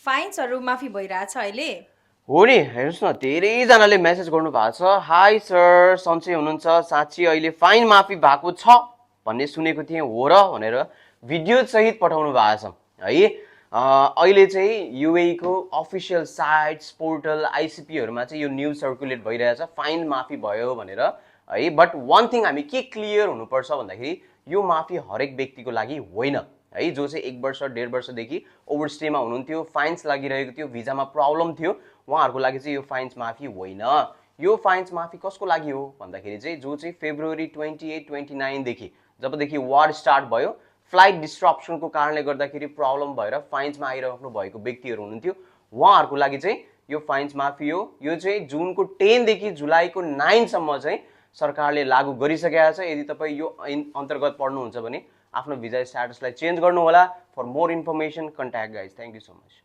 फाइन्सहरू माफी भइरहेछ अहिले। हो नि, हेर्नुहोस् न, धेरैजनाले मेसेज गर्नु भएको छ, हाई सर सन्चै हुनुहुन्छ, साँच्ची अहिले फाइन माफी भएको छ भन्ने सुनेको थिएँ, हो र भनेर भिडियो सहित पठाउनु भएको छ है। अहिले चाहिँ युएई को अफिसियल साइट्स पोर्टल आइसिपीहरूमा चाहिँ यो न्युज सर्कुलेट भइरहेछ फाइन माफी भयो भनेर है। बट वान थिङ हामी के क्लियर हुनुपर्छ भन्दाखेरि यो माफी हरेक व्यक्तिको लागि होइन है। जो चाहिँ 1 वर्ष 1.5 वर्षदेखि ओभरस्टेमा हुनुहुन्थ्यो, फाइन्स लागिरहेको थियो, भिजामा प्रब्लम थियो, उहाँहरूको लागि चाहिँ यो फाइन्स माफी होइन। यो फाइन्स माफी कसको लागि हो भन्दाखेरि चाहिँ जो चाहिँ फेब्रुअरी 28 29 देखि जबदेखि वार स्टार्ट भयो, फ्लाइट डिस्ट्रप्सनको कारणले गर्दाखेरि प्रब्लम भएर फाइन्समा आइरहनु भएको व्यक्तिहरू हुनुहुन्थ्यो, उहाँहरूको लागि चाहिँ यो फाइन्स माफी हो। यो चाहिँ जुनको 10 देखि जुलाईको 9 सम्म चाहिँ सरकारले लागू गरिसकेका छ। यदि तपाईँ यो अन्तर्गत पढ्नुहुन्छ भने आफ्नो भिजा स्ट्याटसलाई चेन्ज गर्नुहोला। For more information contact guys. Thank you so much.